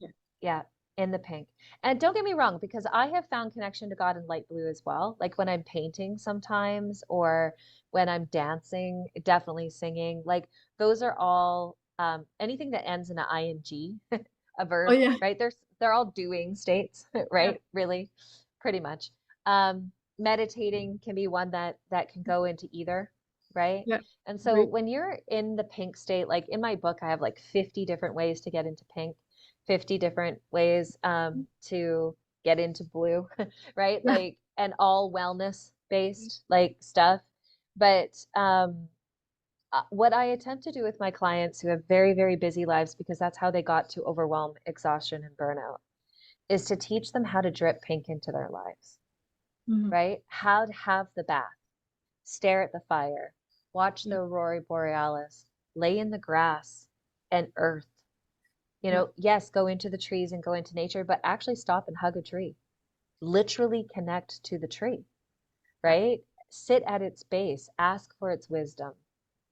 Yeah. Yeah, in the pink. And don't get me wrong, because I have found connection to God in light blue as well. Like when I'm painting sometimes, or when I'm dancing, definitely singing. Like those are all anything that ends in an ing, a Oh verb, yeah. right? They're all doing states, Yeah. right? Really, pretty much. Meditating can be one that can go into either, right? Yeah. And so Great. when you're in the pink state, like in my book, I have like 50 different ways to get into pink. 50 different ways to get into blue, right? Yeah. Like, and all wellness based like stuff. But what I attempt to do with my clients who have very, very busy lives, because that's how they got to overwhelm, exhaustion, and burnout, is to teach them how to drip pink into their lives, Mhm. right? How to have the bath, stare at the fire, watch the Yeah. aurora borealis, lay in the grass and earth. Yeah. Yes, go into the trees and go into nature, but actually stop and hug a tree. Literally connect to the tree, Yeah. right? Sit at its base, ask for its wisdom,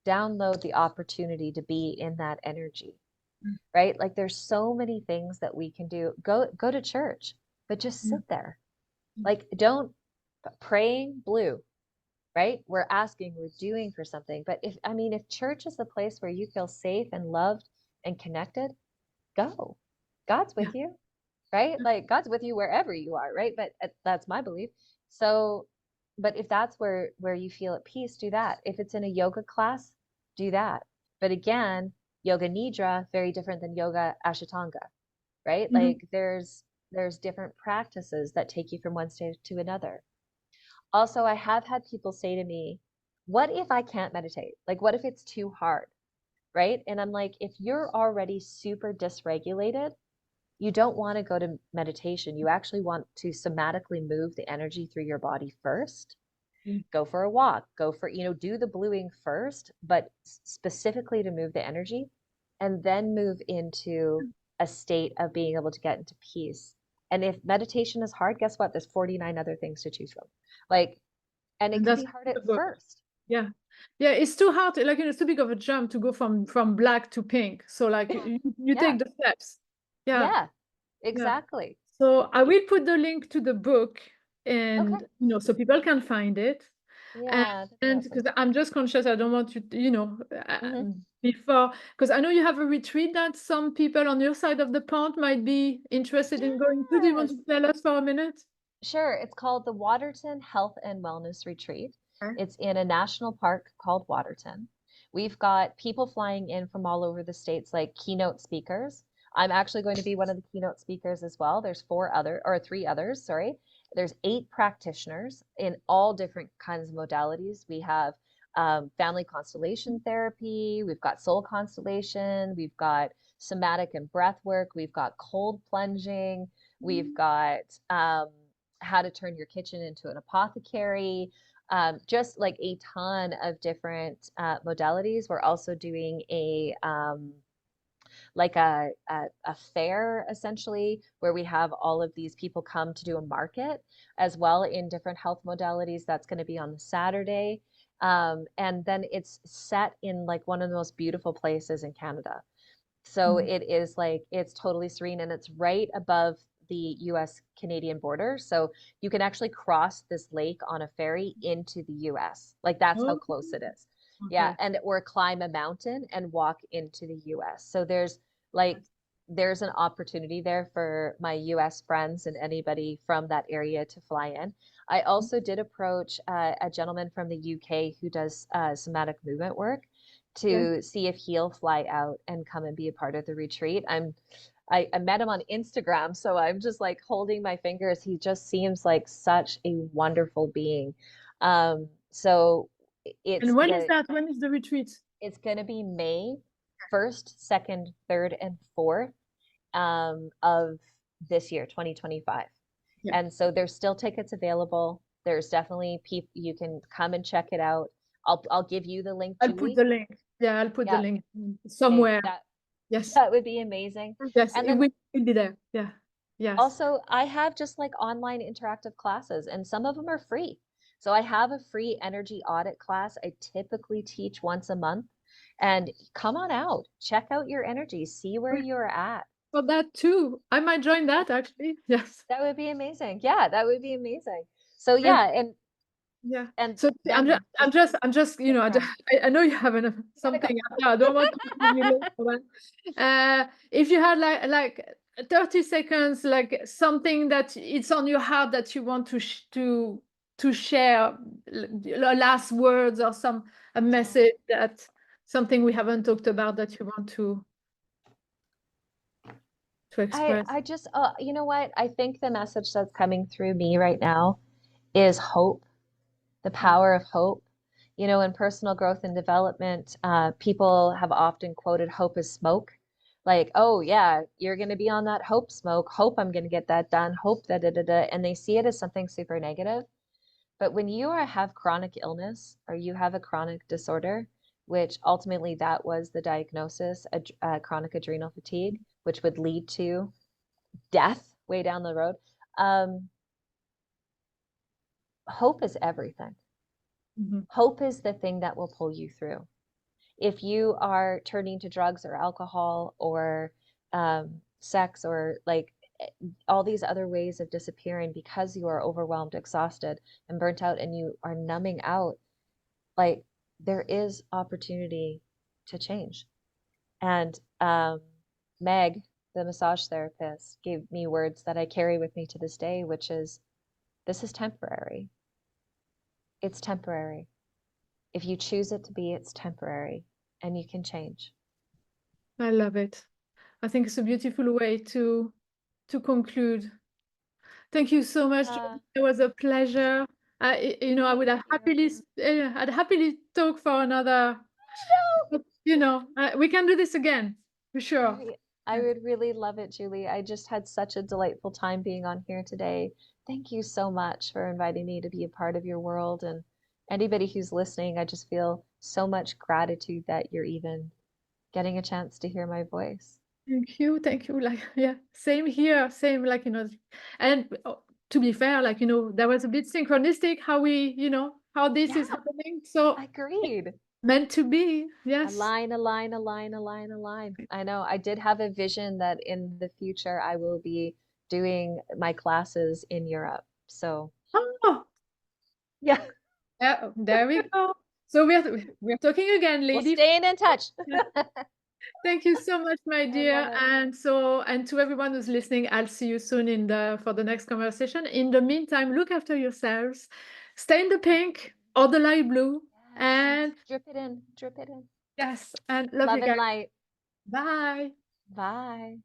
download the opportunity to be in that energy, Mm. right? Like there's so many things that we can do. Go to church, but just Yeah. sit there. Mm. Like don't praying blue, right? We're asking, we're doing for something. But if church is the place where you feel safe and loved and connected, go. God's Yeah. with you, right? Like God's with you wherever you are, right? But that's my belief. So, but if that's where you feel at peace, do that. If it's in a yoga class, do that. But again, yoga nidra very different than yoga ashtanga, right? Mhm. Like there's different practices that take you from one stage to another. Also, I have had people say to me, "What if I can't meditate? Like what if it's too hard?" Right? And I'm like, if you're already super dysregulated, you don't want to go to meditation. You actually want to somatically move the energy through your body first. Mm. Go for a walk, go for, do the bluing first, but specifically to move the energy, and then move into a state of being able to get into peace. And if meditation is hard, guess what? There's 49 other things to choose from. Like, and it And could that's be hard at beautiful. first. Yeah. Yeah, it's too hard, like, it's too big of a jump to go from black to pink. So like Yeah. you Yeah. take the steps. Yeah. Yeah. Yeah. Exactly. So I will put the link to the book Okay. and so people can find it. And Yeah, that'd be and awesome. because I'm just conscious, I don't want to, Hmm. before, because I know you have a retreat that some people on your side of the pond might be interested in going to. Do you want Yes. to tell us for a minute? Sure. It's called the Waterton Health and Wellness Retreat. Okay. It's in a national park called Waterton. We've got people flying in from all over the states, like keynote speakers. I'm actually going to be one of the keynote speakers as well. There's three others, sorry. There's 8 practitioners in all different kinds of modalities. We have family constellation therapy, we've got soul constellation, we've got somatic and breath work, we've got cold plunging, we've got how to turn your kitchen into an apothecary, just like a ton of different modalities. We're also doing a fair essentially where we have all of these people come to do a market as well in different health modalities. That's going to be on the Saturday. And then it's set in like one of the most beautiful places in Canada. So Mhm. it is like it's totally serene and it's right above the US Canadian border. So you can actually cross this lake on a ferry into the US. Like that's how Oh, close it is. Yeah, okay. and or climb a mountain and walk into the US. So like there's an opportunity there for my US friends and anybody from that area to fly in. I also did approach a gentleman from the UK who does somatic movement work, to see if he'll fly out and come and be a part of the retreat. I met him on Instagram, so I'm just like holding my fingers. He just seems like such a wonderful being. So And when is that? When is the retreat? it's going to be May 1st, 2nd, 3rd, and 4th of this year, 2025. Yeah. And so there's still tickets available. There's definitely people, you can come and check it out. I'll give you the link, I'll Julie. put the link. Yeah, I'll put the Yeah. link somewhere. Okay, Yes. that would be amazing. Yes, And it then will be there. Yeah. Yes. also, I have just like online interactive classes, and some of them are free. So I have a free energy audit class I typically teach once a month. And come on out, check out your energy, see where you're at. For that too. I might join that actually. Yes. That would be amazing. Yeah, that would be amazing. So And yeah, and yeah. and So then I'm just, you know, I know you have something. I don't want to be late for that. If you had like 30 seconds, like something that it's on your heart that you want to share, last words or a message that something we haven't talked about that you want to express. I just you know what? I think the message that's coming through me right now is hope, the power of hope. You know, in personal growth and development, people have often quoted hope as smoke. Like, oh yeah, you're going to be on that hope smoke. Hope I'm going to get that done. Hope da da da da. And they see it as something super negative. But when have chronic illness or you have a chronic disorder, which ultimately that was the diagnosis, chronic adrenal fatigue, which would lead to death way down the road. Hope is everything. Hope is the thing that will pull you through. If you are turning to drugs or alcohol or sex or like all these other ways of disappearing because you are overwhelmed, exhausted, and burnt out, and you are numbing out, like there is opportunity to change. And Meg, the massage therapist, gave me words that I carry with me to this day, which is, this is temporary. It's temporary. If you choose it to be, it's temporary and you can change. I love it. I think it's a beautiful way to conclude. Thank you so much. It was a pleasure. I would have I'd happily talk for another. We can do this again for sure. I would really love it, Julie. I just had such a delightful time being on here today. Thank you so much for inviting me to be a part of your world. And anybody who's listening, I just feel so much gratitude that you're even getting a chance to hear my voice. Thank you. Thank you. Like, yeah, same here. Same, like, and to be fair, like, there was a bit synchronistic how how this is happening. So agreed. Meant to be. Yes. Align, align, align, align, align. I know. I did have a vision that in the future I will be doing my classes in Europe. So, yeah. Yeah, there we go. So we're talking again, lady. We're staying in touch. Thank you so much, my dear. And to everyone who's listening, I'll see you soon for the next conversation. In the meantime, look after yourselves. Stay in the pink or the light blue. And drip it in. Drip it in. Yes. And love you guys. And light. Bye. Bye.